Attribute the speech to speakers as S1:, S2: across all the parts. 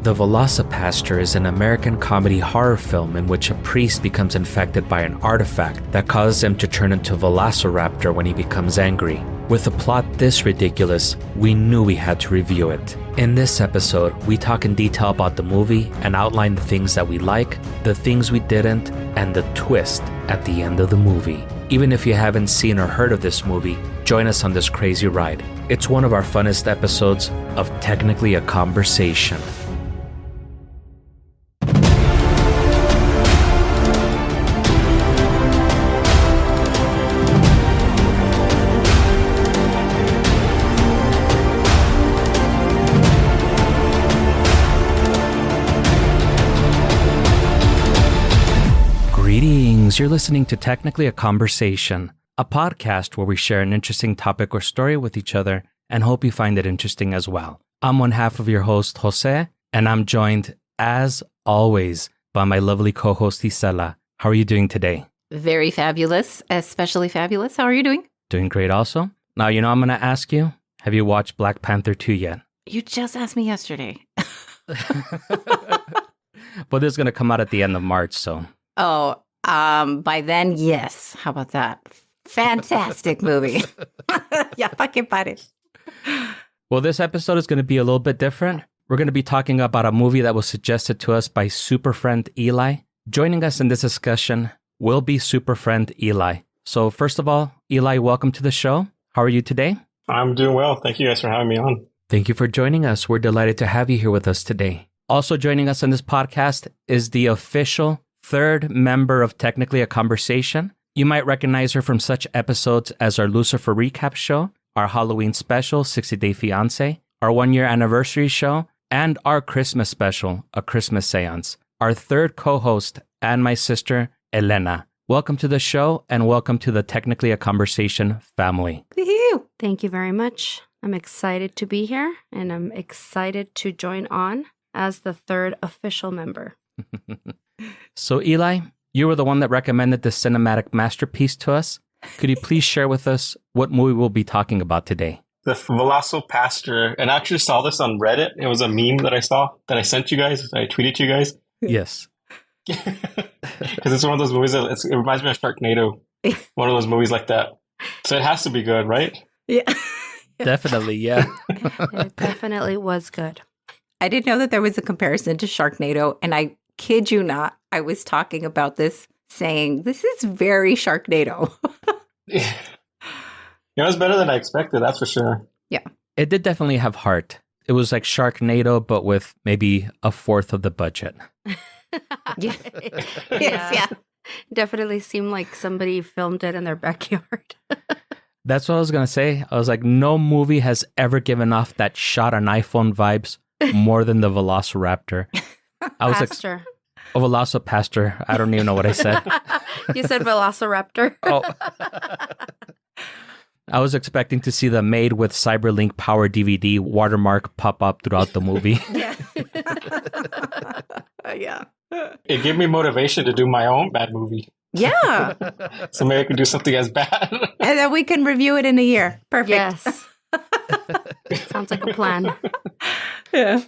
S1: The VelociPastor is an American comedy horror film in which a priest becomes infected by an artifact that causes him to turn into a velociraptor when he becomes angry. With a plot this ridiculous, we knew we had to review it. In this episode, we talk in detail about the movie and outline the things that we like, the things we didn't, and the twist at the end of the movie. Even if you haven't seen or heard of this movie, join us on this crazy ride. It's one of our funnest episodes of Technically a Conversation. Greetings, you're listening to Technically a Conversation, a podcast where we share an interesting topic or story with each other and hope you find it interesting as well. I'm one half of your host, Jose, and I'm joined, as always, by my lovely co-host, Isela. How are you doing today?
S2: Very fabulous, especially fabulous. How are you doing?
S1: Doing great also. Now, I'm going to ask you, have you watched Black Panther 2 yet?
S2: You just asked me yesterday.
S1: But this is going to come out at the end of March, so...
S2: Oh, by then, yes. How about that? Fantastic movie. Yeah, fucking pare.
S1: Well, this episode is going to be a little bit different. We're going to be talking about a movie that was suggested to us by super friend Eli. Joining us in this discussion will be super friend Eli. So first of all, Eli, welcome to the show. How are you today?
S3: I'm doing well. Thank you guys for having me on.
S1: Thank you for joining us. We're delighted to have you here with us today. Also joining us on this podcast is the official third member of Technically a Conversation. You might recognize her from such episodes as our Lucifer recap show, our Halloween special, 60 Day Fiancé, our 1-year anniversary show, and our Christmas special, A Christmas Seance. Our third co-host and my sister, Elena. Welcome to the show and welcome to the Technically a Conversation family.
S2: Woo-hoo.
S4: Thank you very much. I'm excited to be here and I'm excited to join on as the third official member.
S1: So Eli, you were the one that recommended this cinematic masterpiece to us. Could you please share with us what movie we'll be talking about today?
S3: The VelociPastor, and I actually saw this on Reddit. It was a meme that I saw, that I sent you guys, I tweeted to you guys.
S1: Yes.
S3: Because it's one of those movies that it reminds me of Sharknado. One of those movies like that. So it has to be good, right?
S2: Yeah.
S1: Definitely, yeah.
S4: It definitely was good.
S2: I didn't know that there was a comparison to Sharknado, and I kid you not, I was talking about this, saying, this is very Sharknado.
S3: Yeah. It was better than I expected, that's for sure.
S2: Yeah.
S1: It did definitely have heart. It was like Sharknado, but with maybe a fourth of the budget.
S2: Yeah.
S4: Yes,
S2: yeah.
S4: Definitely seemed like somebody filmed it in their backyard.
S1: That's what I was going to say. I was like, no movie has ever given off that shot on iPhone vibes more than the Velociraptor. I was
S4: Pastor.
S1: like, VelociPastor. I don't even know what I said.
S4: You said Velociraptor.
S1: Oh. I was expecting to see the Made with Cyberlink Power DVD watermark pop up throughout the movie.
S2: Yeah. Yeah.
S3: It gave me motivation to do my own bad movie.
S2: Yeah.
S3: So maybe I could do something as bad.
S2: And then we can review it in a year. Perfect.
S4: Yes. Sounds like a plan.
S2: Yeah.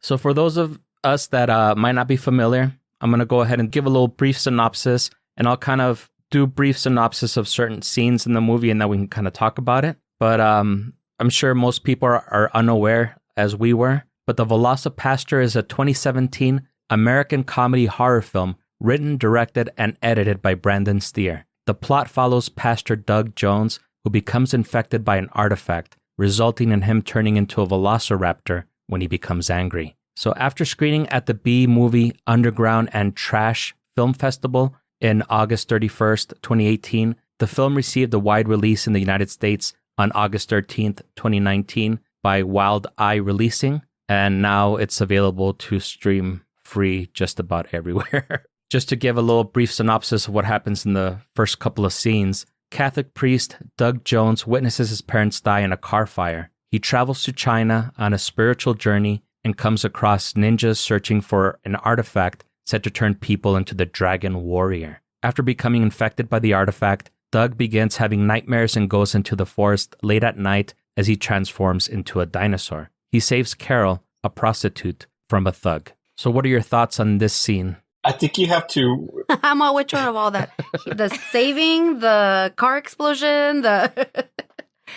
S1: So for those of us that might not be familiar, I'm going to go ahead and give a little brief synopsis, and I'll kind of do brief synopsis of certain scenes in the movie, and then we can kind of talk about it. But I'm sure most people are unaware, as we were. But The VelociPastor is a 2017 American comedy horror film written, directed, and edited by Brandon Steer. The plot follows Pastor Doug Jones, who becomes infected by an artifact, resulting in him turning into a velociraptor when he becomes angry. So after screening at the B Movie Underground and Trash Film Festival in August 31st, 2018, the film received a wide release in the United States on August 13th, 2019 by Wild Eye Releasing, and now it's available to stream free just about everywhere. Just to give a little brief synopsis of what happens in the first couple of scenes, Catholic priest Doug Jones witnesses his parents die in a car fire. He travels to China on a spiritual journey and comes across ninjas searching for an artifact set to turn people into the Dragon Warrior. After becoming infected by the artifact, Doug begins having nightmares and goes into the forest late at night as he transforms into a dinosaur. He saves Carol, a prostitute, from a thug. So what are your thoughts on this scene?
S3: I think you have to.
S4: I'm on which one of all that? The saving, the car explosion, the...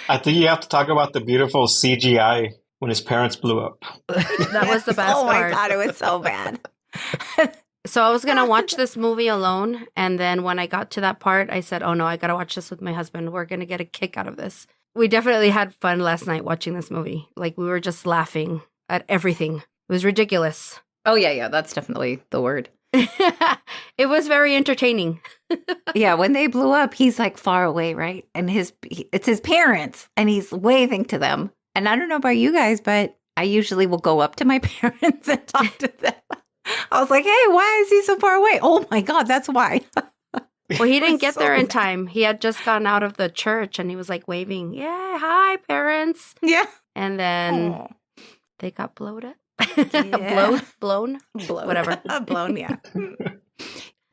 S3: I think you have to talk about the beautiful CGI when his parents blew up.
S4: That was the best
S2: Oh my
S4: part.
S2: God, it was so bad.
S4: So I was going to watch this movie alone. And then when I got to that part, I said, oh no, I got to watch this with my husband. We're going to get a kick out of this. We definitely had fun last night watching this movie. Like we were just laughing at everything. It was ridiculous.
S2: Oh, yeah. That's definitely the word.
S4: It was very entertaining.
S2: Yeah, when they blew up, he's like far away, right? And it's his parents, and he's waving to them. And I don't know about you guys, but I usually will go up to my parents and talk to them. I was like, hey, why is he so far away? Oh my God, that's why.
S4: Well, he didn't get
S2: so
S4: there in
S2: bad.
S4: time. He had just gotten out of the church and he was like waving, yeah, hi, parents.
S2: Yeah.
S4: And then
S2: Oh.
S4: they got blown up.
S2: Yeah.
S4: Blown, whatever.
S2: Blown, yeah.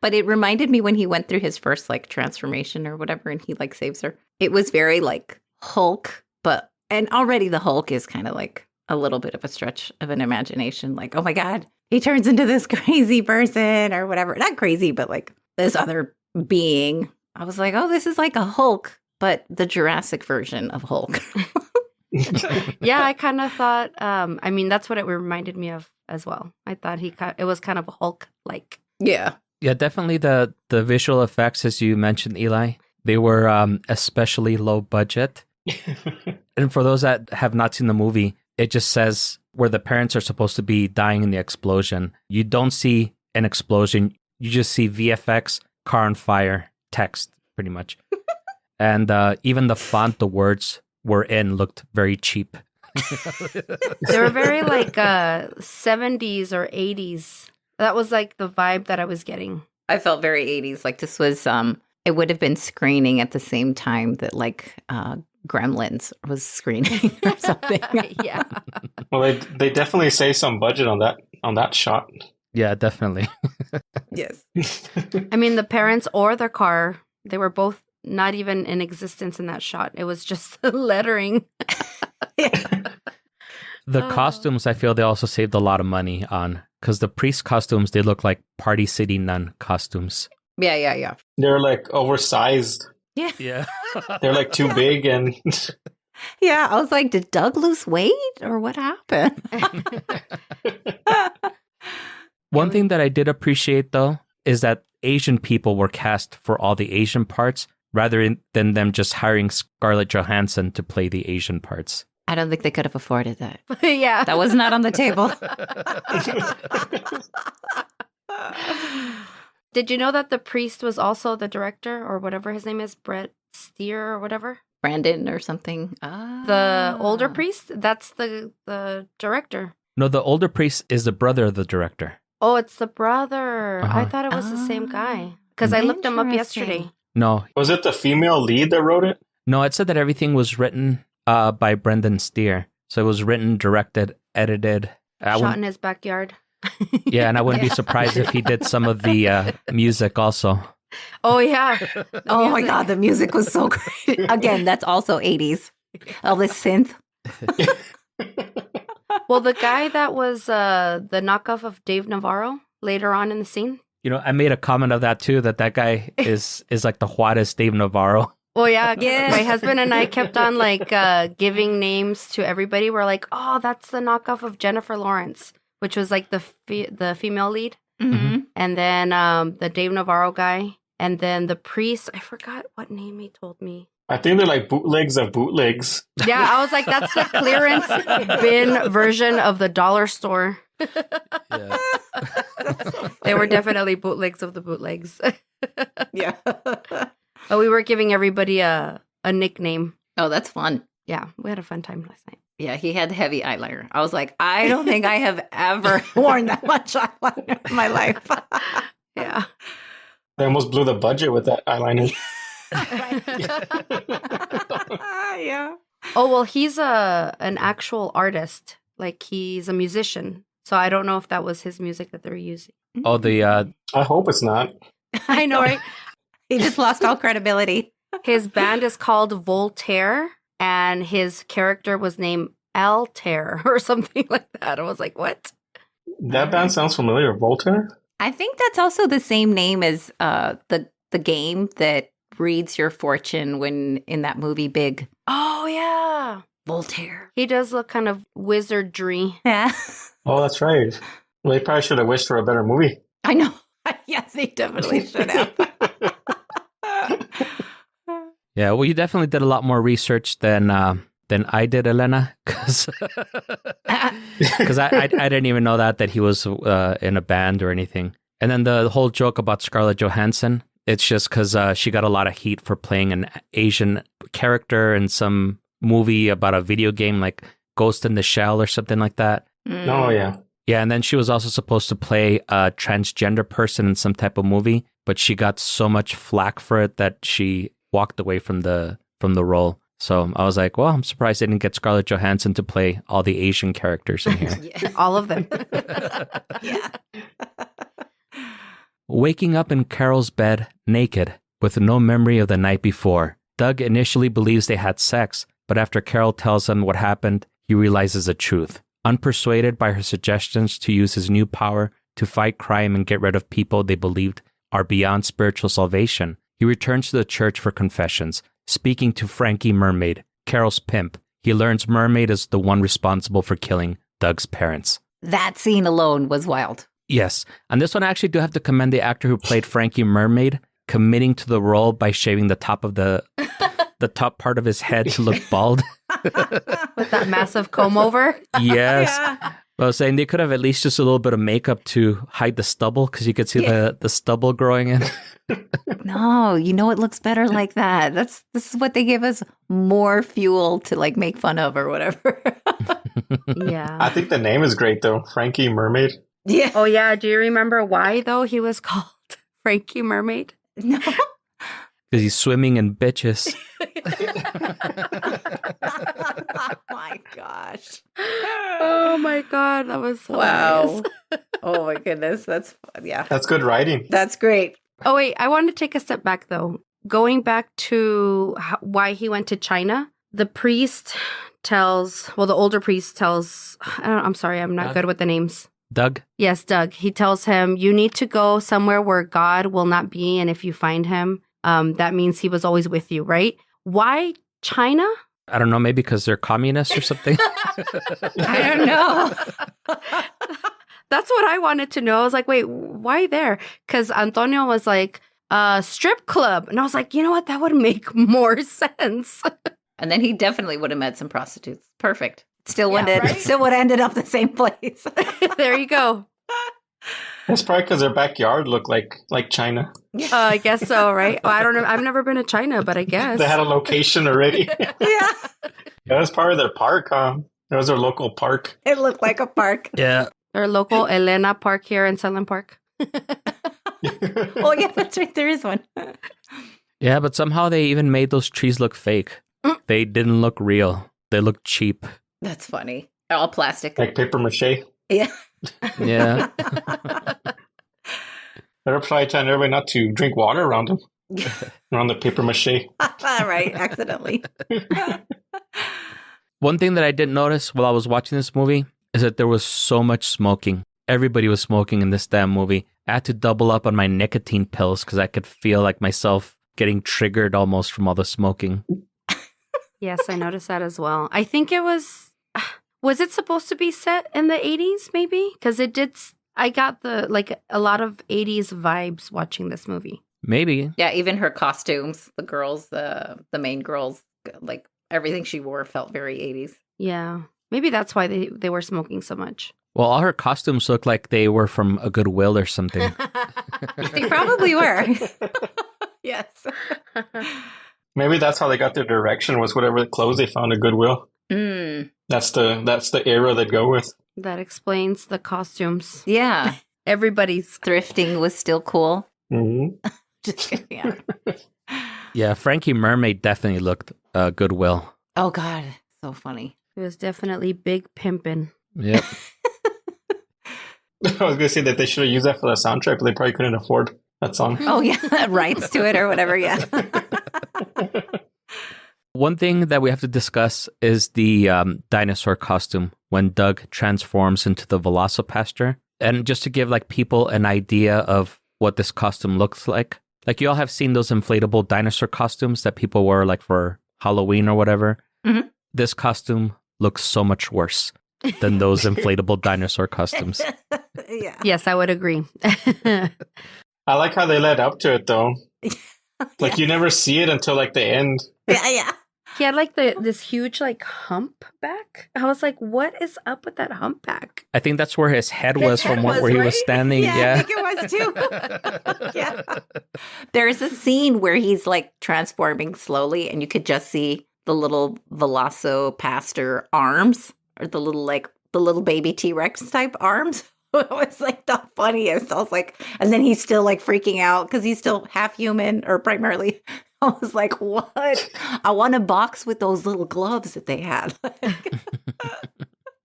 S2: But it reminded me when he went through his first like transformation or whatever, and he like saves her. It was very like Hulk, and already the Hulk is kind of like a little bit of a stretch of an imagination. Like, oh my God, he turns into this crazy person or whatever. Not crazy, but like this other being. I was like, oh, this is like a Hulk, but the Jurassic version of Hulk.
S4: Yeah, I kind of thought, I mean, that's what it reminded me of as well. I thought it was kind of Hulk-like.
S2: Yeah.
S1: Yeah, definitely the visual effects, as you mentioned, Eli, they were especially low budget. And for those that have not seen the movie, it just says where the parents are supposed to be dying in the explosion. You don't see an explosion. You just see VFX, car on fire, text, pretty much. And even the font the words were in looked very cheap.
S4: They were very like 70s or 80s. That was like the vibe that I was getting.
S2: I felt very 80s. Like this was, it would have been screening at the same time that like Gremlins was screening or something.
S4: Yeah.
S3: Well, they definitely save some budget on that shot.
S1: Yeah, definitely.
S2: Yes.
S4: I mean, the parents or the car, they were both not even in existence in that shot. It was just lettering.
S1: The costumes, I feel they also saved a lot of money on, because the priest costumes, they look like Party City Nun costumes.
S2: Yeah.
S3: They're like oversized.
S1: Yeah.
S3: They're like too big and
S2: Yeah. I was like, did Doug lose weight or what happened?
S1: One thing that I did appreciate, though, is that Asian people were cast for all the Asian parts rather than them just hiring Scarlett Johansson to play the Asian parts.
S2: I don't think they could have afforded that.
S4: Yeah.
S2: That was not on the table.
S4: Did you know that the priest was also the director or whatever his name is, Brett Steer or whatever?
S2: Brandon or something.
S4: The older priest? That's the director.
S1: No, the older priest is the brother of the director.
S4: Oh, it's the brother. I
S1: Uh-huh.
S4: thought it was the same guy because I looked him up yesterday.
S1: No,
S3: was it the female lead that wrote it?
S1: no, it said that everything was written by Brendan Steer. So it was written, directed, edited.
S4: Shot in his backyard.
S1: Yeah, and I wouldn't be surprised if he did some of the music also.
S4: Oh, yeah.
S2: Oh my God, the music was so great. Again, that's also 80s. All this synth.
S4: Well, the guy that was the knockoff of Dave Navarro later on in the scene.
S1: You know, I made a comment of that too, that guy is like the Juarez Dave Navarro.
S4: Oh, yeah.
S2: Yeah.
S4: My husband and I kept on like giving names to everybody. We're like, oh, that's the knockoff of Jennifer Lawrence, which was like the female lead.
S2: Mm-hmm.
S4: And then the Dave Navarro guy. And then the priest. I forgot what name he told me.
S3: I think they're like bootlegs of bootlegs.
S4: Yeah, I was like, that's the clearance bin version of the dollar store.
S1: Yeah.
S4: They were definitely bootlegs of the bootlegs.
S2: Yeah.
S4: But we were giving everybody a nickname.
S2: Oh, that's fun.
S4: Yeah, we had a fun time last night.
S2: Yeah, he had heavy eyeliner. I was like, I don't think I have ever worn that much eyeliner in my life.
S4: Yeah.
S3: They almost blew the budget with that eyeliner.
S2: Yeah.
S4: Oh, well, he's an actual artist. Like, he's a musician. So I don't know if that was his music that they were using.
S1: Oh, the
S3: I hope it's not.
S4: I know, right?
S2: He just lost all credibility.
S4: His band is called Voltaire, and his character was named Altair or something like that. I was like, what?
S3: That band sounds familiar. Voltaire?
S2: I think that's also the same name as the game that reads your fortune when in that movie Big.
S4: Oh, yeah.
S2: Voltaire.
S4: He does look kind of wizardry.
S2: Yeah.
S3: Oh, that's right. Well, they probably should have wished for a better movie.
S2: I know. Yes, they definitely should have.
S1: Yeah, well, you definitely did a lot more research than I did, Elena, because I didn't even know that he was in a band or anything. And then the whole joke about Scarlett Johansson, it's just because she got a lot of heat for playing an Asian character in some movie about a video game like Ghost in the Shell or something like that.
S3: Oh, yeah.
S1: Yeah, and then she was also supposed to play a transgender person in some type of movie, but she got so much flack for it that she walked away from the role. So I was like, well, I'm surprised they didn't get Scarlett Johansson to play all the Asian characters in here.
S4: Yeah, all of them.
S2: Yeah.
S1: Waking up in Carol's bed, naked, with no memory of the night before, Doug initially believes they had sex, but after Carol tells him what happened, he realizes the truth. Unpersuaded by her suggestions to use his new power to fight crime and get rid of people they believed are beyond spiritual salvation, he returns to the church for confessions. Speaking to Frankie Mermaid, Carol's pimp, he learns Mermaid is the one responsible for killing Doug's parents.
S2: That scene alone was wild.
S1: Yes, and this one I actually do have to commend the actor who played Frankie Mermaid, committing to the role by shaving the top of the top part of his head to look bald.
S4: With that massive comb over.
S1: Yes.
S2: Yeah.
S1: I was saying they could have at least just a little bit of makeup to hide the stubble because you could see the stubble growing in.
S2: No, it looks better like that. This is what they give us more fuel to like make fun of or whatever.
S4: Yeah.
S3: I think the name is great, though. Frankie Mermaid.
S2: Yeah.
S4: Oh, yeah. Do you remember why, though, he was called Frankie Mermaid?
S2: No.
S1: Because he's swimming in bitches.
S2: Oh my gosh.
S4: Oh, my God. That was
S2: Wow.
S4: hilarious.
S2: Oh my goodness. That's fun. Yeah.
S3: That's good writing.
S2: That's great.
S4: Oh, wait. I want to take a step back, though. Going back to why he went to China, the priest tells, well, the older priest tells, I'm sorry, I'm not
S1: Doug?
S4: good with the names.
S1: Doug?
S4: Yes, Doug. He tells him, you need to go somewhere where God will not be. And if you find him, that means he was always with you, right? Why China?
S1: I don't know, maybe because they're communists or something.
S2: I don't know.
S4: That's what I wanted to know. I was like, wait, why there? Because Antonio was like, strip club. And I was like, you know what? That would make more sense.
S2: And then he definitely would have met some prostitutes. Perfect. Still
S4: Yeah,
S2: would
S4: right?
S2: still would have ended up the same place.
S4: There you go.
S3: That's probably because their backyard looked like China.
S4: I guess so, right? Well, I don't know. I've never been to China, but I guess.
S3: They had a location already.
S2: Yeah.
S3: That was part of their park, huh? That was their local park.
S2: It looked like a park.
S1: Yeah.
S4: Our local Elena Park here in Sunland Park.
S2: Oh yeah, that's right. There is one.
S1: Yeah, but somehow they even made those trees look fake. They didn't look real. They looked cheap.
S2: That's funny. All plastic.
S3: Like paper mache.
S2: Yeah.
S1: Yeah.
S3: They're probably telling everybody not to drink water around them. Around the paper mache.
S2: Right. Accidentally.
S1: One thing that I didn't notice while I was watching this movie is that there was so much smoking. Everybody was smoking in this damn movie. I had to double up on my nicotine pills because I could feel like myself getting triggered almost from all the smoking.
S4: Yes, I noticed that as well. I think it was it supposed to be set in the 80s maybe? Because it did, I got a lot of 80s vibes watching this movie.
S1: Maybe.
S2: Yeah, even her costumes, the girls, the main girls, like everything she wore felt very 80s.
S4: Yeah. Maybe that's why they were smoking so much.
S1: Well, all her costumes looked like they were from a Goodwill or something.
S2: They probably were. Yes.
S3: Maybe that's how they got their direction, was whatever clothes they found at Goodwill.
S2: Mm.
S3: That's the era they'd go with.
S4: That explains the costumes.
S2: Yeah.
S4: Everybody's.
S2: Thrifting was still cool.
S3: Mm-hmm.
S2: Just kidding. Yeah.
S1: Yeah, Frankie Mermaid definitely looked Goodwill.
S2: Oh God, so funny.
S4: It was definitely big pimpin'.
S1: Yep.
S3: I was going to say that they should have used that for the soundtrack, but they probably couldn't afford that song.
S2: Oh yeah, rights to it or whatever. Yeah.
S1: One thing that we have to discuss is the dinosaur costume when Doug transforms into the VelociPastor. And just to give like people an idea of what this costume looks like you all have seen those inflatable dinosaur costumes that people wore like for Halloween or whatever.
S2: Mhm.
S1: This costume looks so much worse than those inflatable dinosaur costumes.
S2: Yeah.
S4: Yes, I would agree.
S3: I like how they led up to it, though. Like, you never see it until, like, the end.
S2: Yeah.
S4: He had like this huge like humpback. I was like, what is up with that humpback?
S1: I think that's where his head was
S2: His head
S1: from where he was
S2: right?
S1: standing.
S2: Yeah, I think it was too. Yeah. There's a scene where he's like transforming slowly and you could just see the little VelociPastor arms or the little baby T-Rex type arms. It was like the funniest. I was like, and then he's still like freaking out because he's still half human or primarily. I was like, what? I want a box with those little gloves that they had.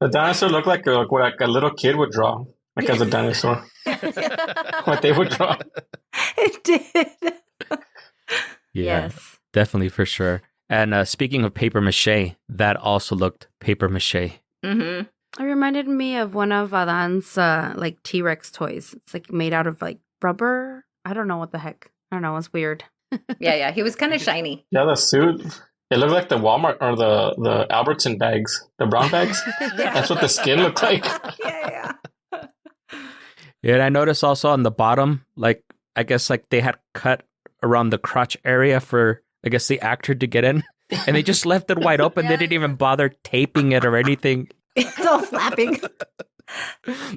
S3: The dinosaur looked like what a little kid would draw, like as a dinosaur. What they would draw.
S2: It did.
S1: Yeah,
S4: Yes.
S1: definitely for sure. And speaking of paper mache, that also looked paper mache.
S2: Mm-hmm.
S4: It reminded me of one of Adan's like T-Rex toys. It's like made out of like rubber. I don't know what the heck. I don't know. It's weird.
S2: Yeah. He was kind of shiny.
S3: Yeah, the suit. It looked like the Walmart or the Albertson bags, the brown bags.
S2: Yeah.
S3: That's what the skin looked like.
S2: Yeah.
S1: Yeah, and I noticed also on the bottom, like, I guess like they had cut around the crotch area for, I guess, the actor to get in. And they just left it wide open. They didn't even bother taping it or anything.
S2: It's all flapping.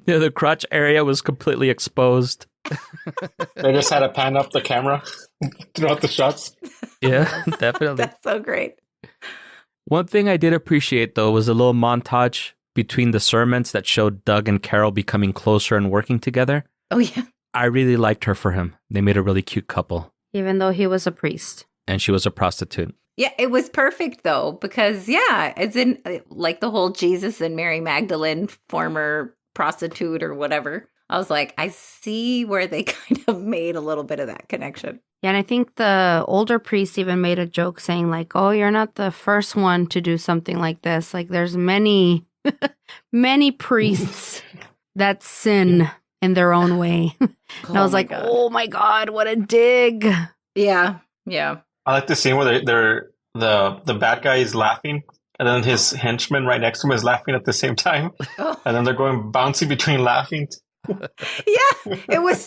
S1: Yeah, the crotch area was completely exposed.
S3: They just had to pan up the camera throughout the shots.
S1: Yeah, definitely.
S2: That's so great.
S1: One thing I did appreciate, though, was a little montage between the sermons that showed Doug and Carol becoming closer and working together.
S2: Oh, yeah.
S1: I really liked her for him. They made a really cute couple.
S4: Even though he was a priest.
S1: And she was a prostitute.
S2: Yeah, it was perfect, though, because, yeah, it's in like the whole Jesus and Mary Magdalene, former prostitute or whatever. I was like, I see where they kind of made a little bit of that connection.
S4: Yeah, and I think the older priest even made a joke saying like, oh, you're not the first one to do something like this. Like there's many, many priests that sin in their own way. And I was like, oh my God, what a dig.
S2: Yeah.
S3: I like the scene where they're the bad guy is laughing, and then his henchman right next to him is laughing at the same time,
S2: Oh.
S3: and then they're going bouncy between laughing.
S2: Yeah, that was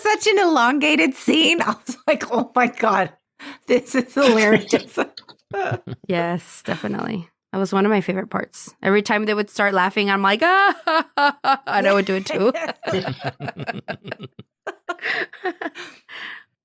S2: such an elongated scene. I was like, oh my God, this is hilarious.
S4: Yes, definitely. That was one of my favorite parts. Every time they would start laughing, I'm like, and I would do it too.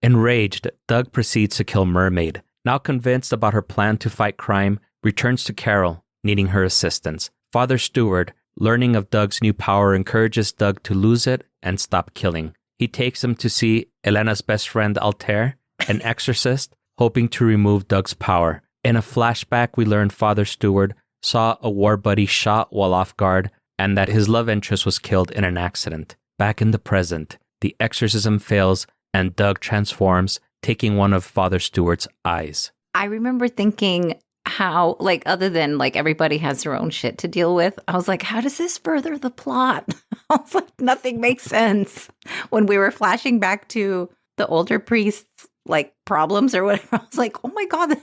S1: Enraged, Doug proceeds to kill Mermaid. Now convinced about her plan to fight crime, returns to Carol, needing her assistance. Father Stewart, learning of Doug's new power, encourages Doug to lose it and stop killing. He takes him to see Elena's best friend Altair, an exorcist, hoping to remove Doug's power. In a flashback, we learn Father Stewart saw a war buddy shot while off guard and that his love interest was killed in an accident. Back in the present, the exorcism fails and Doug transforms, taking one of Father Stewart's eyes.
S2: I remember thinking how, like, other than like everybody has their own shit to deal with, I was like, how does this further the plot? I was like, nothing makes sense. When we were flashing back to the older priest's like problems or whatever, I was like, oh my God,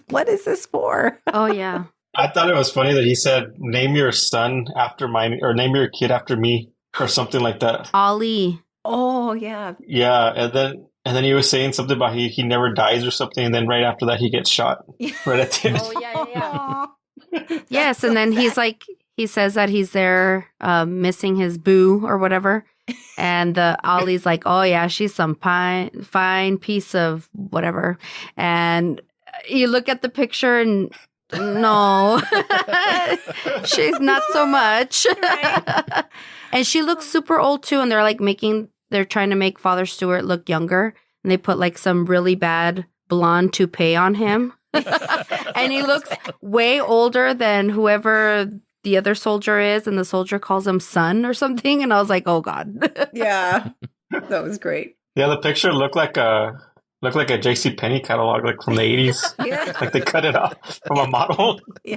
S2: what is this for?
S4: Oh, yeah.
S3: I thought it was funny that he said, name your son after mine, or name your kid after me, or something like that.
S4: Ali.
S2: Oh, yeah.
S3: Yeah, and then he was saying something about he never dies or something, and then right after that he gets shot. Right at the end.
S4: Oh, yeah.
S2: Aw.
S4: Yes, and then he's like, he says that he's there missing his boo or whatever. And the Ollie's like, oh, yeah, she's some fine piece of whatever. And you look at the picture and no, she's not so much.
S2: Right.
S4: And she looks super old too. And they're trying to make Father Stewart look younger. And they put like some really bad blonde toupee on him. And he looks way older than whoever the other soldier is, and the soldier calls him son or something. And I was like, oh God.
S2: Yeah. That was great.
S3: Yeah, the picture looked like a Looked like a J.C. Penney catalog, like from the 80s.
S2: Yeah.
S3: Like they cut it off from a model.
S2: Yeah.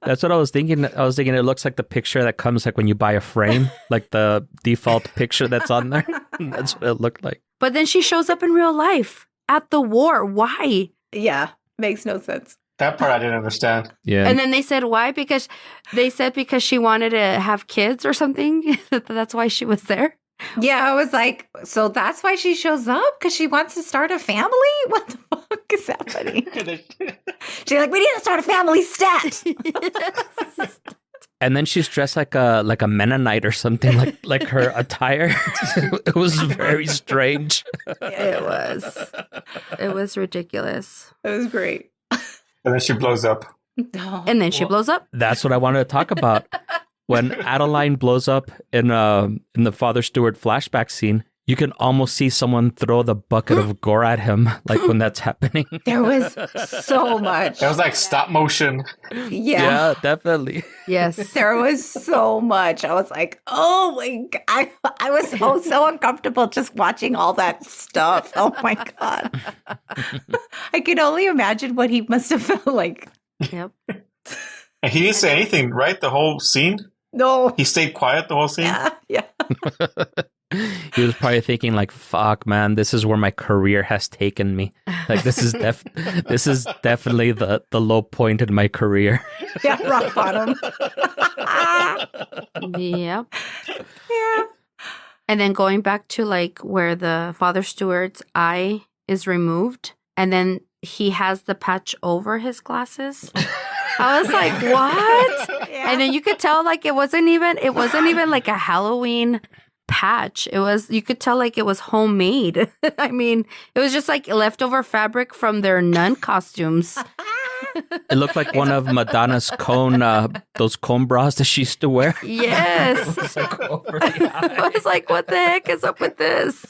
S1: That's what I was thinking. I was thinking it looks like the picture that comes like when you buy a frame, like the default picture that's on there. That's what it looked like.
S4: But then she shows up in real life at the war. Why?
S2: Yeah. Makes no sense.
S3: That part I didn't understand.
S1: Yeah.
S4: And then they said why? Because they said because she wanted to have kids or something. That's why she was there.
S2: Yeah, I was like, so that's why she shows up? Because she wants to start a family? What the fuck is happening? She's like, we need to start a family stat.
S1: And then she's dressed like a Mennonite or something, like her attire. It was very strange.
S4: It was. It was ridiculous.
S2: It was great.
S3: And then she blows up.
S2: No.
S4: And then she blows up.
S1: That's what I wanted to talk about. When Adeline blows up in the Father Stewart flashback scene, you can almost see someone throw the bucket of gore at him, like when that's happening.
S2: There was so much.
S3: That was like stop motion.
S2: Yeah.
S1: Definitely.
S4: Yes.
S2: There was so much. I was like, oh my God. I was so uncomfortable just watching all that stuff. Oh my God. I can only imagine what he must have felt like.
S4: Yep.
S3: And he didn't say anything, right? The whole scene?
S2: No.
S3: He stayed quiet the whole scene?
S2: Yeah.
S1: He was probably thinking like, fuck, man, this is where my career has taken me. Like, this is definitely the low point in my career.
S2: Yeah, rock bottom.
S4: Yep.
S2: Yeah.
S4: And then going back to like where the Father Stewart's eye is removed, and then he has the patch over his glasses. I was like, what?
S2: Yeah.
S4: And then you could tell like it wasn't even like a Halloween patch. You could tell like it was homemade. I mean, it was just like leftover fabric from their nun costumes.
S1: It looked like one of Madonna's those cone bras that she used to wear.
S4: Yes.
S1: It's like over the eye.
S4: I was like, what the heck is up with this?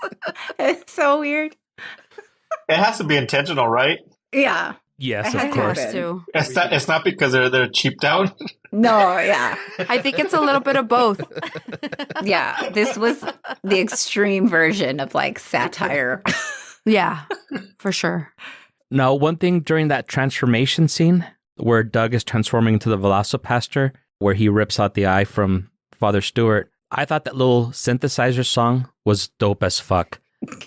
S2: It's so weird.
S3: It has to be intentional, right?
S2: Yeah.
S1: Yes,
S2: It
S1: of
S2: has
S1: course.
S2: to.
S4: Too.
S3: It's not because they're cheaped out.
S2: No, yeah.
S4: I think it's a little bit of both.
S2: Yeah. This was the extreme version of like satire.
S4: Yeah, for sure.
S1: Now, one thing during that transformation scene where Doug is transforming into the VelociPastor, where he rips out the eye from Father Stewart, I thought that little synthesizer song was dope as fuck.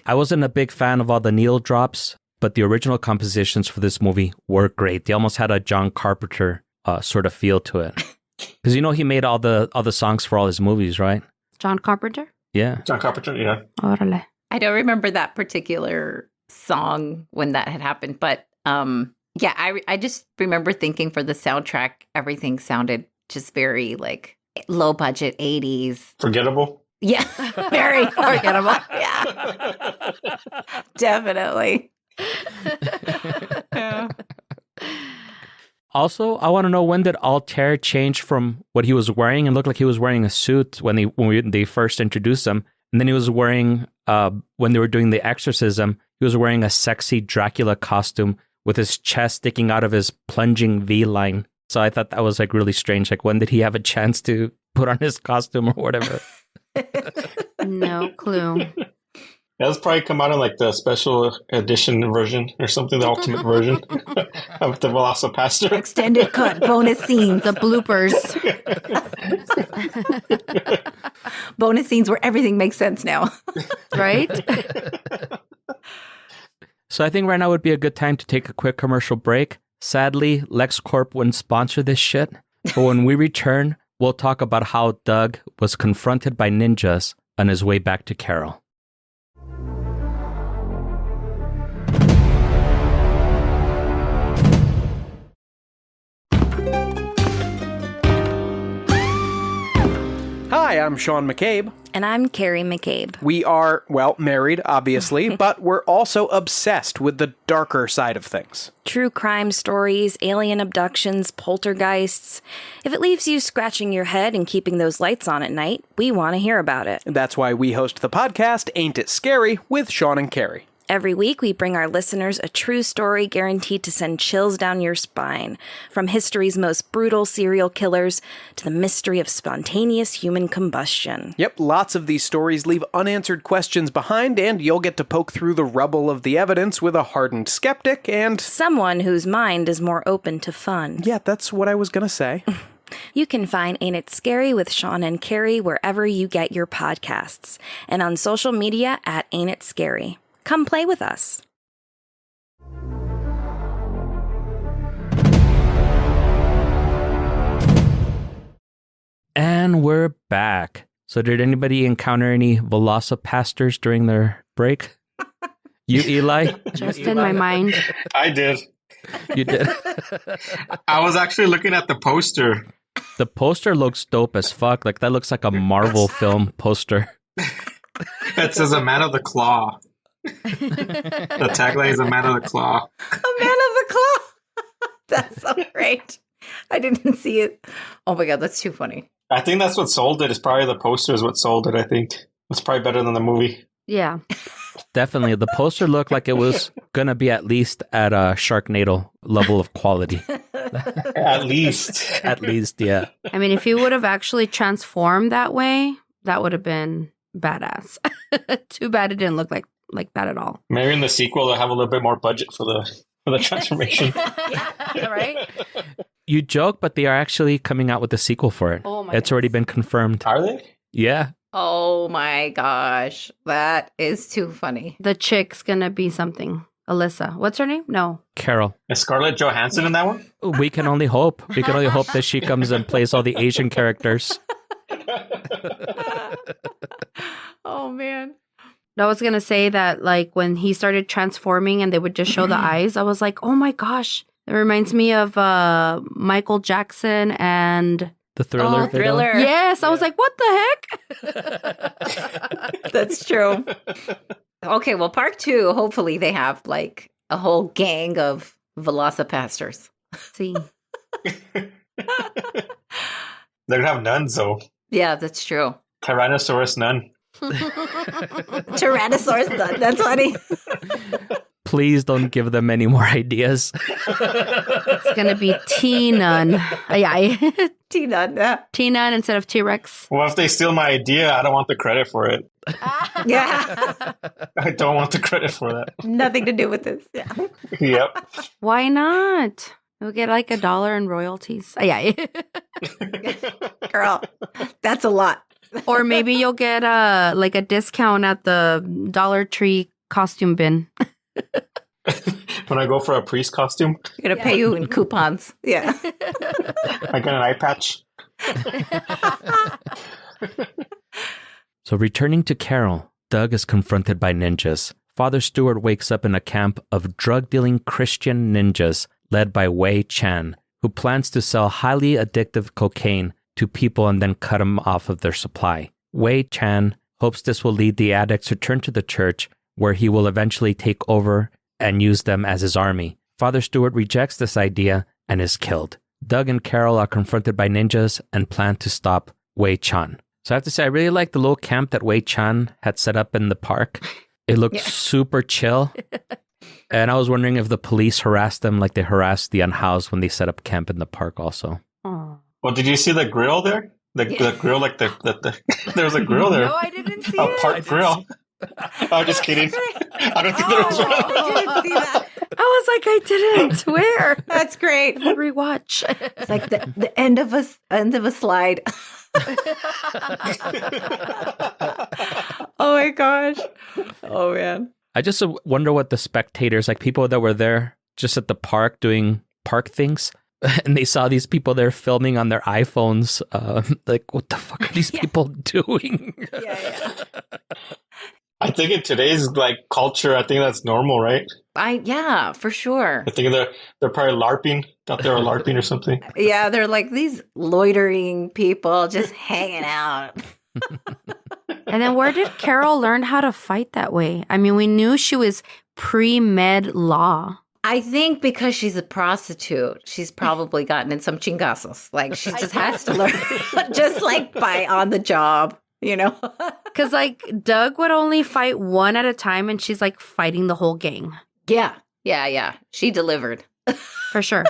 S1: I wasn't a big fan of all the needle drops, but the original compositions for this movie were great. They almost had a John Carpenter sort of feel to it. Because he made all the songs for all his movies, right?
S4: John Carpenter?
S1: Yeah.
S3: John Carpenter, yeah.
S4: Órale.
S2: I don't remember that particular song when that had happened, but yeah, I just remember thinking for the soundtrack, everything sounded just very like low budget 80s.
S3: Forgettable.
S2: Yeah, very
S4: Forgettable.
S2: Yeah, definitely. Yeah.
S1: Also, I want to know, when did Altair change from what he was wearing and looked like he was wearing a suit when they first introduced him, and then he was wearing when they were doing the exorcism, he was wearing a sexy Dracula costume with his chest sticking out of his plunging V line. So I thought that was like really strange. Like, when did he have a chance to put on his costume or whatever?
S4: No clue.
S3: That's probably come out in like the special edition version or something, the ultimate version of the VelociPastor.
S2: Extended cut, bonus scenes,
S4: The bloopers.
S2: bonus scenes where everything makes sense now.
S4: Right?
S1: So I think right now would be a good time to take a quick commercial break. Sadly, LexCorp wouldn't sponsor this shit. But when we return, we'll talk about how Doug was confronted by ninjas on his way back to Carol.
S5: Hi, I'm Sean McCabe.
S6: And I'm Carrie McCabe.
S5: We are, well, married, obviously, but we're also obsessed with the darker side of things.
S6: True crime stories, alien abductions, poltergeists. If it leaves you scratching your head and keeping those lights on at night, we want to hear about it.
S5: That's why we host the podcast Ain't It Scary with Sean and Carrie.
S6: Every week, we bring our listeners a true story guaranteed to send chills down your spine. From history's most brutal serial killers to the mystery of spontaneous human combustion.
S5: Yep, lots of these stories leave unanswered questions behind, and you'll get to poke through the rubble of the evidence with a hardened skeptic and
S6: someone whose mind is more open to fun.
S5: Yeah, that's what I was gonna say.
S6: You can find Ain't It Scary with Sean and Carrie wherever you get your podcasts, and on social media at Ain't It Scary. Come play with us.
S1: And we're back. So did anybody encounter any VelociPastors during their break? You, Eli?
S4: Just in my mind.
S3: I did.
S1: You did.
S3: I was actually looking at the poster.
S1: The poster looks dope as fuck. Like, that looks like a Marvel film poster.
S3: It says a man of the claw. The tagline is a man of the claw.
S2: A man of the claw. That's so great. I didn't see it. Oh my God, that's too funny.
S3: I think that's what sold it. It's probably the poster is what sold it, I think. It's probably better than the movie.
S4: Yeah.
S1: Definitely. The poster looked like it was going to be at least at a Sharknado level of quality.
S3: At least.
S1: At least, yeah.
S4: I mean, if he would have actually transformed that way, that would have been badass. Too bad it didn't look like that at all.
S3: Maybe in the sequel they'll have a little bit more budget for the transformation.
S4: Yeah, right?
S1: You joke, but they are actually coming out with a sequel for it.
S4: Oh my
S1: It's already been confirmed.
S3: Are they?
S1: Yeah.
S2: Oh my gosh. That is too funny.
S4: The chick's gonna be something. Alyssa. What's her name? No.
S1: Carol.
S3: Is Scarlett Johansson in that one?
S1: We can only hope. We can only hope that she comes and plays all the Asian characters.
S2: Oh man.
S4: I was gonna say that, like, when he started transforming and they would just show the eyes, I was like, oh my gosh. It reminds me of Michael Jackson and...
S1: The Thriller.
S2: Oh, Thriller.
S4: Yes, I was like, what the heck?
S2: That's true. Okay, well, part 2, hopefully they have like a whole gang of VelociPastors.
S4: See.
S3: They're gonna have nuns though.
S2: Yeah, that's true.
S3: Tyrannosaurus nun.
S2: Tyrannosaurus, that's funny.
S1: Please don't give them any more ideas.
S4: It's going to be T-Nun. Yeah.
S2: T-Nun, yeah.
S4: T-Nun instead of T-Rex.
S3: Well, if they steal my idea, I don't want the credit for it.
S2: Yeah.
S3: I don't want the credit for that.
S2: Nothing to do with this. Yeah.
S3: Yep.
S4: Why not? We'll get like $1 in royalties. Yeah.
S2: Girl, that's a lot.
S4: Or maybe you'll get like a discount at the Dollar Tree costume bin.
S3: When I go for a priest costume,
S2: We're going to pay you in coupons. Yeah.
S3: I get an eye patch.
S1: So returning to Carol, Doug is confronted by ninjas. Father Stewart wakes up in a camp of drug-dealing Christian ninjas led by Wei Chan, who plans to sell highly addictive cocaine to people and then cut them off of their supply. Wei Chan hopes this will lead the addicts to turn to the church, where he will eventually take over and use them as his army. Father Stewart rejects this idea and is killed. Doug and Carol are confronted by ninjas and plan to stop Wei Chan. So I have to say, I really like the little camp that Wei Chan had set up in the park. It looked super chill. And I was wondering if the police harassed them like they harassed the unhoused when they set up camp in the park also.
S4: Oh.
S3: Well, did you see the grill there? The grill, like the there was a grill there.
S4: No, I didn't see
S3: A
S4: it.
S3: park grill. I'm just kidding. I don't think there was one.
S2: I didn't see that.
S4: I was like, I didn't. Where?
S2: That's great.
S4: I'll rewatch.
S2: It's like the end of a slide. Oh my gosh. Oh man.
S1: I just wonder what the spectators, like people that were there just at the park doing park things, and they saw these people there filming on their iPhones. Like, what the fuck are these people doing?
S2: Yeah.
S3: I think in today's like culture, I think that's normal, right?
S2: Yeah, for sure.
S3: I think they're probably LARPing. Thought they were LARPing or something.
S2: Yeah, they're like these loitering people just hanging out.
S4: And then where did Carol learn how to fight that way? I mean, we knew she was pre-med law.
S2: I think because she's a prostitute, she's probably gotten in some chingazos. Like she just has to learn, just like by on the job, you know?
S4: Because, like, Doug would only fight one at a time, and she's, like, fighting the whole gang.
S2: Yeah. She delivered.
S4: For sure.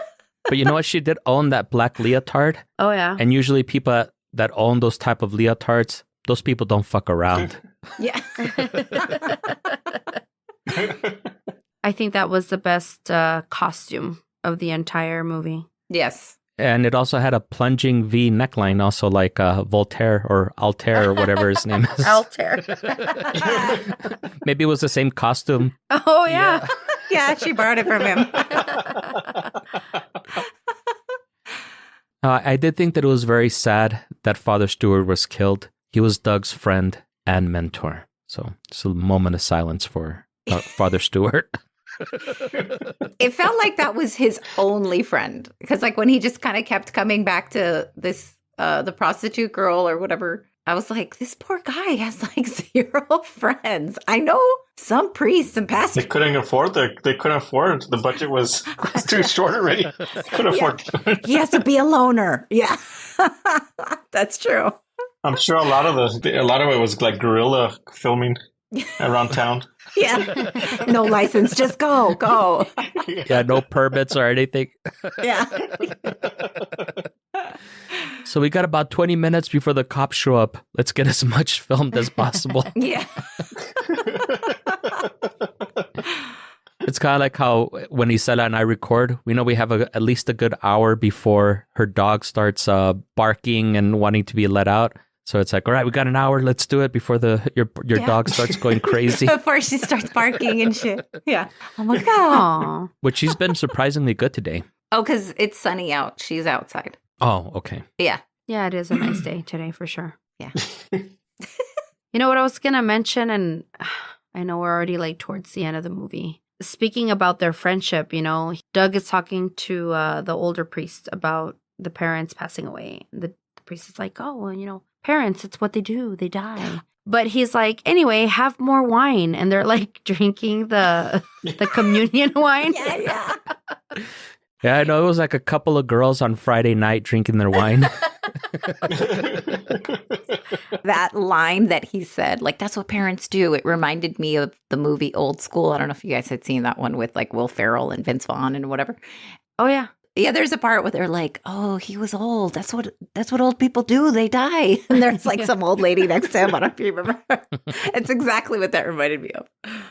S1: But you know what? She did own that black leotard.
S4: Oh, yeah.
S1: And usually people that own those type of leotards, those people don't fuck around.
S2: Yeah.
S4: I think that was the best costume of the entire movie.
S2: Yes.
S1: And it also had a plunging V neckline, also like Voltaire or Altair or whatever his name is.
S4: Altair.
S1: Maybe it was the same costume.
S4: Oh, yeah.
S2: Yeah, she borrowed it from him.
S1: I did think that it was very sad that Father Stewart was killed. He was Doug's friend and mentor. So just a moment of silence for Father Stewart.
S2: It felt like that was his only friend. Because like when he just kind of kept coming back to this, the prostitute girl or whatever, I was like, this poor guy has like 0 friends. I know some priests and pastors.
S3: They couldn't afford the budget was too short already. Couldn't afford
S2: He has to be a loner. Yeah. That's true.
S3: I'm sure a lot of it was like guerrilla filming around town.
S2: Yeah. No license, just go.
S1: Yeah, no permits or anything.
S2: Yeah.
S1: So we got about 20 minutes before the cops show up. Let's get as much filmed as possible.
S2: Yeah.
S1: It's kind of like how when Isela and I record, we know we have at least a good hour before her dog starts barking and wanting to be let out. So it's like, all right, we got an hour. Let's do it before your dog starts going crazy.
S2: Before she starts barking and shit. Yeah. Oh my God.
S4: Aww.
S1: Which she's been surprisingly good today.
S2: Oh, because it's sunny out. She's outside.
S1: Oh, okay.
S2: Yeah.
S4: Yeah, it is a nice day today for sure.
S2: Yeah.
S4: You know what I was going to mention? And I know we're already like towards the end of the movie. Speaking about their friendship, you know, Doug is talking to the older priest about the parents passing away. The priest is like, oh, well, you know, parents, it's what they do. They die. But he's like, anyway, have more wine. And they're like drinking the communion wine.
S2: Yeah.
S1: Yeah, I know it was like a couple of girls on Friday night drinking their wine.
S2: That line that he said, like, that's what parents do. It reminded me of the movie Old School. I don't know if you guys had seen that one with like Will Ferrell and Vince Vaughn and whatever.
S4: Oh, yeah.
S2: Yeah, there's a part where they're like, oh, he was old. That's what old people do. They die. And there's like some old lady next to him. I don't know if you remember. It's exactly what that reminded me of.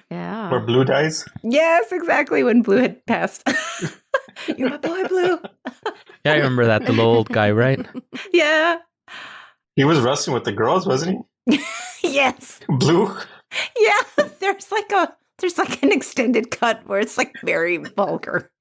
S4: Yeah.
S3: Where Blue dies.
S2: Yes, exactly when Blue had passed. You're my boy, Blue.
S1: Yeah, I remember that. The little old guy, right?
S2: Yeah.
S3: He was wrestling with the girls, wasn't he?
S2: Yes.
S3: Blue.
S2: Yeah. There's like an extended cut where it's like very vulgar.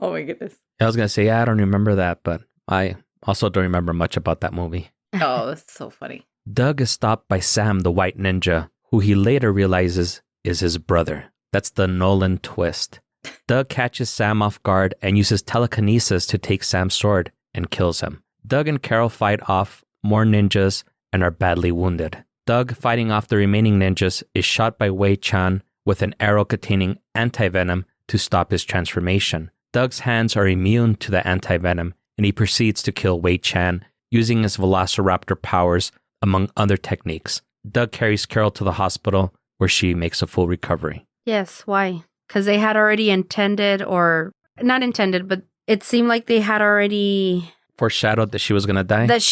S2: Oh my goodness.
S1: I was going to say, yeah, I don't remember that, but I also don't remember much about that movie.
S2: Oh, it's so funny.
S1: Doug is stopped by Sam, the white ninja, who he later realizes is his brother. That's the Nolan twist. Doug catches Sam off guard and uses telekinesis to take Sam's sword and kills him. Doug and Carol fight off more ninjas and are badly wounded. Doug, fighting off the remaining ninjas, is shot by Wei Chan with an arrow containing anti-venom to stop his transformation. Doug's hands are immune to the anti-venom, and he proceeds to kill Wei Chan using his velociraptor powers, among other techniques. Doug carries Carol to the hospital, where she makes a full recovery.
S4: Yes, why? Because they had already intended, or not intended, but it seemed like they had already
S1: Foreshadowed that she was going to die?
S4: that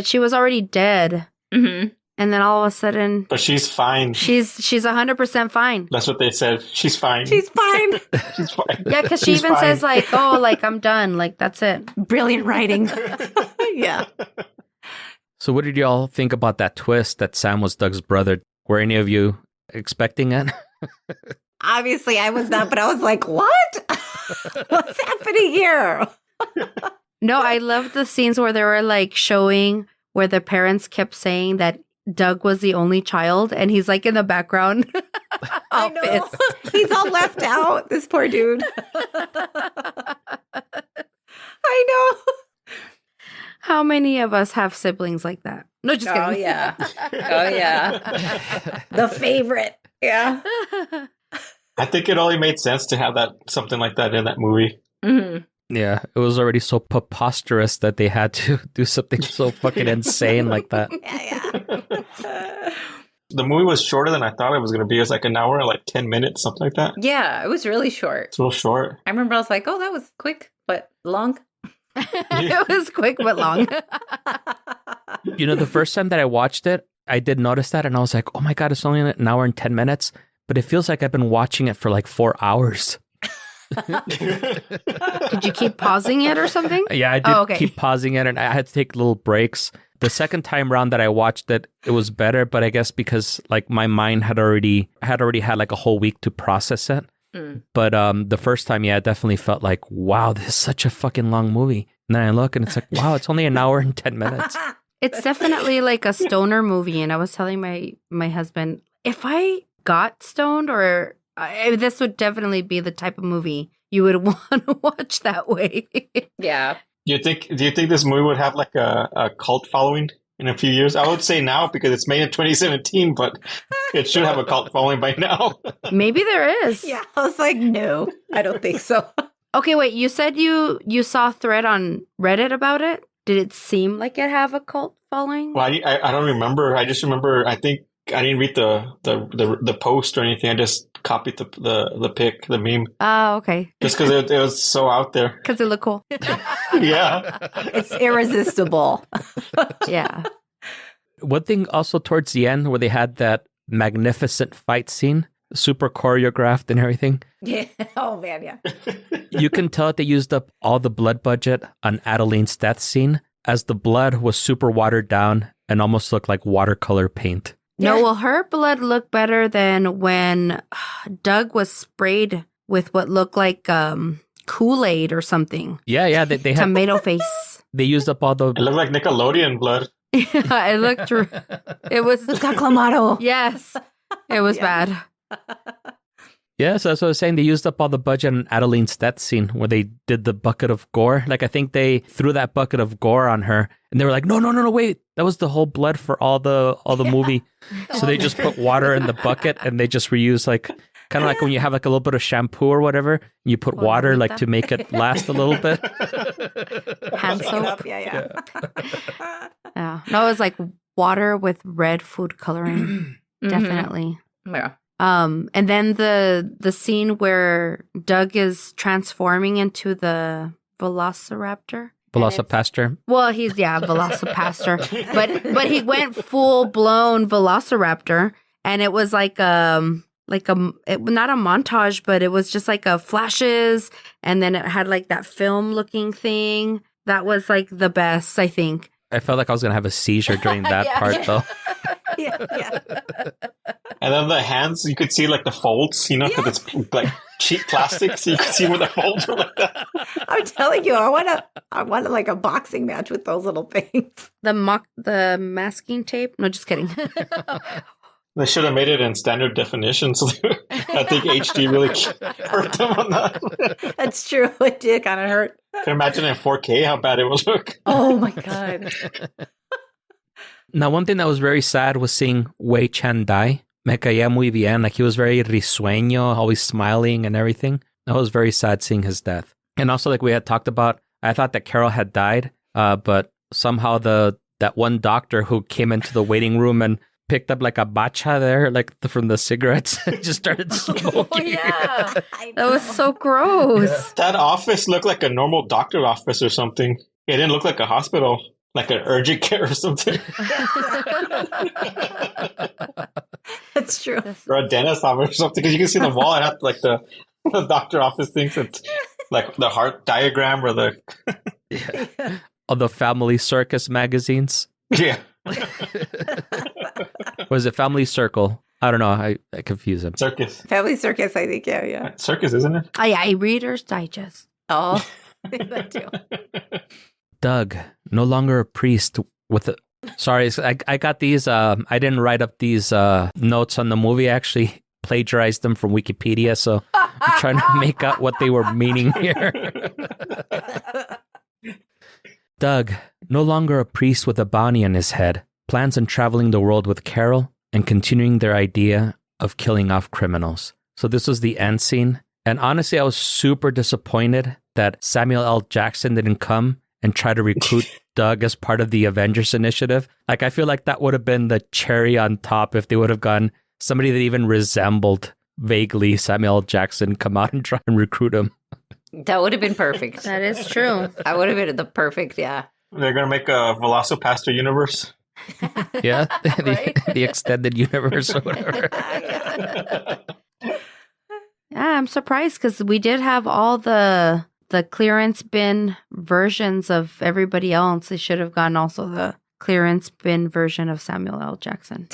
S4: she was already dead.
S2: Mm-hmm.
S4: And then all of a sudden,
S3: But she's fine.
S4: she's 100% fine.
S3: That's what they said. She's fine.
S2: She's fine.
S3: She's fine.
S4: Yeah, because she
S3: She's
S4: even
S3: fine.
S4: says like, oh, like I'm done. Like that's it.
S2: Brilliant writing. Yeah.
S1: So what did y'all think about that twist that Sam was Doug's brother? Were any of you expecting it?
S2: Obviously, I was not, but I was like, what? What's happening here?
S4: No, I loved the scenes where they were like showing where the parents kept saying that Doug was the only child, and he's like in the background.
S2: I
S4: all
S2: know.
S4: pissed.
S2: He's all left out, this poor dude. I know.
S4: How many of us have siblings like that? No, just kidding.
S2: Oh, yeah. Oh, yeah. The favorite. Yeah.
S3: I think it only made sense to have something like that in that movie.
S2: Mm-hmm.
S1: Yeah, it was already so preposterous that they had to do something so fucking insane like that.
S2: Yeah.
S3: The movie was shorter than I thought it was going to be. It was like an hour and like 10 minutes, something like that.
S2: Yeah, it was really short.
S3: It's real short.
S2: I remember I was like, oh, that was quick, but long.
S4: It was quick but long.
S1: You know, the first time that I watched it, I did notice that, and I was like, oh my God, it's only an hour and 10 minutes. But it feels like I've been watching it for like 4 hours.
S4: Did you keep pausing it or something?
S1: Yeah, I did keep pausing it, and I had to take little breaks. The second time around that I watched it, it was better, but I guess because like my mind had already had like a whole week to process it. But the first time, yeah, it definitely felt like, wow, this is such a fucking long movie. And then I look and it's like, wow, it's only an hour and 10 minutes.
S4: It's definitely like a stoner movie. And I was telling my husband, if I got stoned, or this would definitely be the type of movie you would want to watch that way.
S2: Yeah.
S3: Do you think this movie would have like a cult following in a few years? I would say now because it's made in 2017, but it should have a cult following by now.
S4: Maybe there is.
S2: Yeah. I was like, no, I don't think so.
S4: Okay, wait, you said you saw a thread on Reddit about it? Did it seem like it have a cult following?
S3: Well, I don't remember. I just remember, I think I didn't read the post or anything. I just copied the pic, the meme.
S4: Oh, okay.
S3: Just because it was so out there.
S4: Because it looked cool.
S3: Yeah.
S2: It's irresistible.
S4: Yeah.
S1: One thing also towards the end where they had that magnificent fight scene, super choreographed and everything.
S2: Yeah. Oh, man, yeah.
S1: You can tell that they used up all the blood budget on Adeline's death scene, as the blood was super watered down and almost looked like watercolor paint.
S4: No, well, her blood looked better than when Doug was sprayed with what looked like Kool-Aid or something.
S1: Yeah, they had
S4: tomato face.
S1: They used up all the.
S3: It looked like Nickelodeon blood.
S4: Yeah, it looked. It was
S2: Clamato.
S4: Yes, it was bad.
S1: Yeah, so that's what I was saying. They used up all the budget on Adeline's death scene where they did the bucket of gore. Like, I think they threw that bucket of gore on her, and they were like, no, wait. That was the whole blood for all the movie. So they just put water in the bucket, and they just reuse, like, kind of like when you have like a little bit of shampoo or whatever, you put water like to make it last a little bit.
S4: Hand soap.
S2: Yeah.
S4: Yeah. No, it was like water with red food coloring. Definitely.
S2: Yeah.
S4: And then the scene where Doug is transforming into the velociraptor.
S1: VelociPastor.
S4: Well, he's VelociPastor, but he went full blown velociraptor, and it was like not a montage, but it was just like a flashes, and then it had like that film looking thing. That was like the best, I think.
S1: I felt like I was gonna have a seizure during that part, though.
S2: Yeah.
S3: And then the hands, you could see like the folds, because it's like cheap plastic, so you could see where the folds were like that.
S2: I'm telling you, I want like a boxing match with those little things.
S4: The masking tape? No, just kidding.
S3: They should have made it in standard definition, so I think HD really hurt them on that.
S2: That's true. It did kind of hurt.
S3: Can you imagine in 4K how bad it would look?
S2: Oh my God.
S1: Now, one thing that was very sad was seeing Wei Chan die. Me caía muy bien. Like, he was very risueño, always smiling and everything. That was very sad seeing his death. And also, like we had talked about, I thought that Carol had died, but somehow that one doctor who came into the waiting room and picked up like a bacha there, like from the cigarettes, and just started smoking.
S4: Oh, yeah. That was so gross.
S3: That office looked like a normal doctor office or something. It didn't look like a hospital. Like an urgent care or something.
S2: That's true.
S3: Or a dentist office or something. Because you can see the wall. It had like the doctor office things. It's like the heart diagram or the...
S1: All the Family Circus magazines.
S3: Yeah.
S1: Was it Family Circle? I don't know. I confuse them.
S3: Circus.
S2: Family Circus, I think. Yeah.
S3: Circus, isn't it?
S4: Oh, yeah, Reader's Digest.
S2: Oh, that too.
S1: Doug, no longer a priest with a... Sorry, I got these. I didn't write up these notes on the movie. I actually plagiarized them from Wikipedia, so I'm trying to make out what they were meaning here. Doug, no longer a priest with a bounty on his head, plans on traveling the world with Carol and continuing their idea of killing off criminals. So this was the end scene. And honestly, I was super disappointed that Samuel L. Jackson didn't come and try to recruit Doug as part of the Avengers initiative. Like, I feel like that would have been the cherry on top if they would have gotten somebody that even resembled vaguely Samuel L. Jackson come out and try and recruit him.
S2: That would have been perfect.
S4: That is true.
S2: That would have been the perfect, yeah.
S3: They're going to make a VelociPastor universe.
S1: Yeah,
S4: Right?
S1: the extended universe or whatever.
S4: Yeah, I'm surprised because we did have all the clearance bin versions of everybody else. They should have gotten also the clearance bin version of Samuel L. Jackson.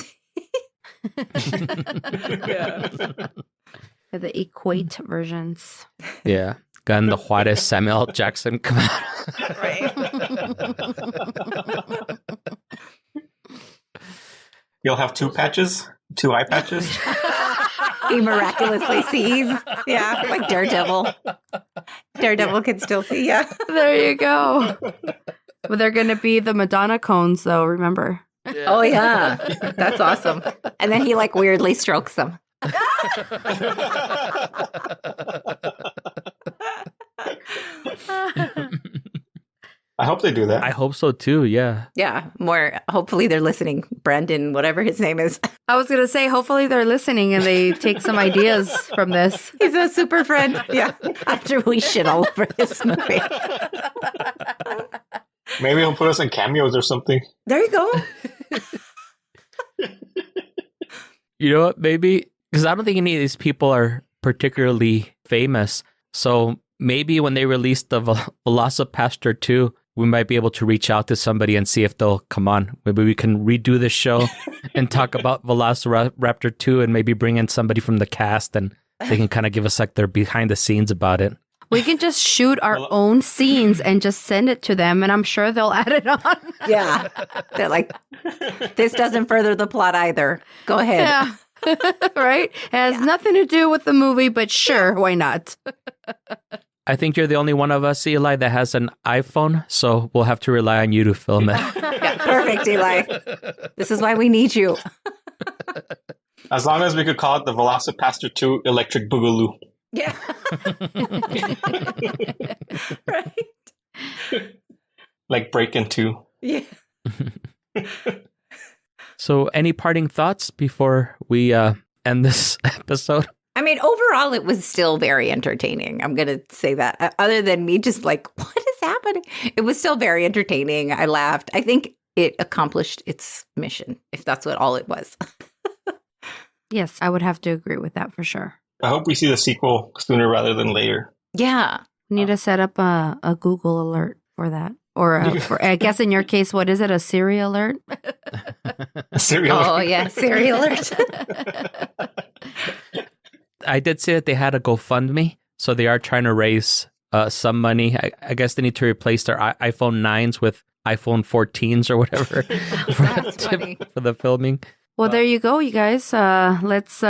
S4: The equate versions.
S1: Yeah. Gotten the Juarez Samuel L. Jackson come out.
S3: You'll have 2 patches, 2 eye patches.
S2: He miraculously sees. Yeah, like Daredevil. Daredevil can still see, yeah.
S4: There you go. But they're going to be the Madonna cones, though, remember?
S2: Oh, yeah. That's awesome. And then he like weirdly strokes them.
S3: I hope they do that.
S1: I hope so too, yeah.
S2: Yeah, more. Hopefully they're listening. Brandon, whatever his name is.
S4: I was going to say, hopefully they're listening and they take some ideas from this.
S2: He's a super friend. Yeah. After we shit all over this movie.
S3: Maybe he'll put us in cameos or something.
S2: There you go.
S1: You know what, maybe? Because I don't think any of these people are particularly famous. So maybe when they release the VelociPastor 2, we might be able to reach out to somebody and see if they'll come on. Maybe we can redo the show and talk about Velociraptor 2 and maybe bring in somebody from the cast and they can kind of give us like their behind the scenes about it.
S4: We can just shoot our own scenes and just send it to them, and I'm sure they'll add it on.
S2: Yeah. They're like, this doesn't further the plot either. Go ahead.
S4: Yeah. Right? It has nothing to do with the movie, but sure, why not?
S1: I think you're the only one of us, Eli, that has an iPhone, so we'll have to rely on you to film it.
S2: Yeah, perfect, Eli. This is why we need you.
S3: As long as we could call it the VelociPastor 2 Electric Boogaloo.
S2: Yeah. Right.
S3: Like Breakin' 2.
S2: Yeah.
S1: So any parting thoughts before we end this episode?
S2: I mean, overall, it was still very entertaining. I'm going to say that. Other than me just like, what is happening? It was still very entertaining. I laughed. I think it accomplished its mission, if that's what all it was.
S4: Yes, I would have to agree with that for sure.
S3: I hope we see the sequel sooner rather than later.
S2: Yeah.
S4: We need to set up a Google alert for that. Or I guess in your case, what is it? A Siri alert?
S3: Serial.
S2: Oh, yeah. Siri alert.
S1: I did say that they had a GoFundMe, so they are trying to raise some money. I guess they need to replace their iPhone 9s with iPhone 14s or whatever
S2: That's funny.
S1: for the filming.
S4: Well, there you go, you guys. Let's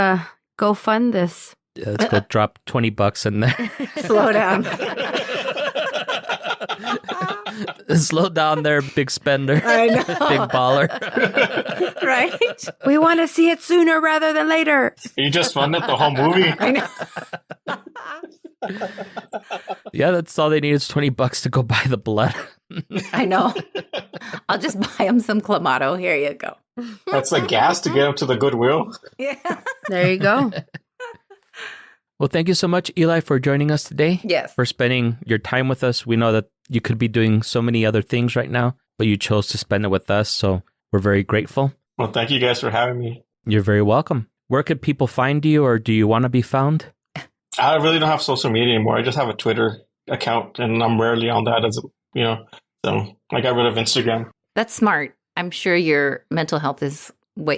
S4: go fund this.
S1: Yeah, let's go drop $20 in there.
S2: Slow down.
S1: Slow down there, big spender.
S2: I know.
S1: Big baller.
S2: Right?
S4: We want to see it sooner rather than later.
S3: You just funded the whole movie.
S2: I know.
S1: Yeah, that's all they need is $20 to go buy the blood.
S2: I know. I'll just buy him some Clamato. Here you go.
S3: That's the gas to get him to the Goodwill.
S2: Yeah.
S4: There you go.
S1: Well, thank you so much, Eli, for joining us today.
S2: Yes.
S1: For spending your time with us. We know that you could be doing so many other things right now, but you chose to spend it with us, so we're very grateful.
S3: Well, thank you guys for having me.
S1: You're very welcome. Where could people find you, or do you want to be found?
S3: I really don't have social media anymore. I just have a Twitter account, and I'm rarely on that so I got rid of Instagram.
S2: That's smart. I'm sure your mental health is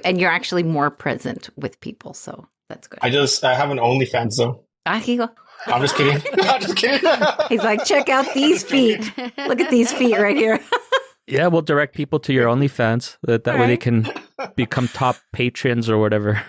S2: and you're actually more present with people, so that's good.
S3: I have an OnlyFans though.
S2: He go.
S3: I'm just kidding. I'm just kidding.
S2: He's like, check out these feet. Look at these feet right here.
S1: Yeah, we'll direct people to your OnlyFans. That way they can become top patrons or whatever.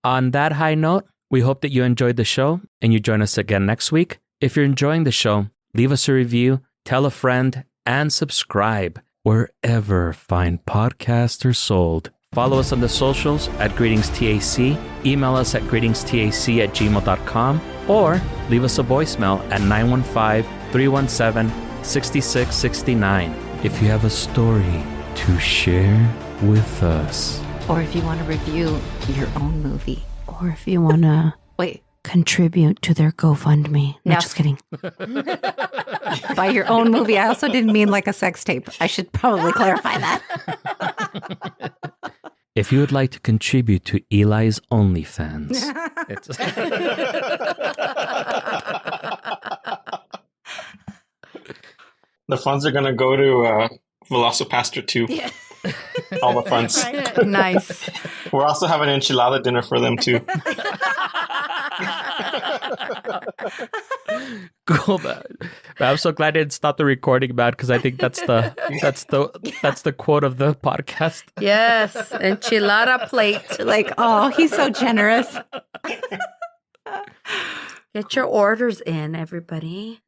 S1: On that high note, we hope that you enjoyed the show and you join us again next week. If you're enjoying the show, leave us a review, tell a friend, and subscribe wherever fine podcasts are sold. Follow us on the socials at GreetingsTAC, email us at greetingstac@gmail.com, or leave us a voicemail at 915-317-6669 if you have a story to share with us.
S2: Or if you want to review your own movie.
S4: Or if you want to contribute to their GoFundMe. No,
S2: No.
S4: just kidding.
S2: By your own movie, I also didn't mean like a sex tape. I should probably clarify that.
S1: If you would like to contribute to Eli's OnlyFans,
S3: The funds are going to go to VelociPastor 2.
S2: Yeah.
S3: All the funds.
S4: Nice.
S3: We're also having an enchilada dinner for them too.
S1: Cool, man. I'm so glad I didn't stop the recording, man, because I think that's the quote of the podcast.
S4: Yes. Enchilada plate.
S2: Like, oh, he's so generous.
S4: Get your orders in, everybody.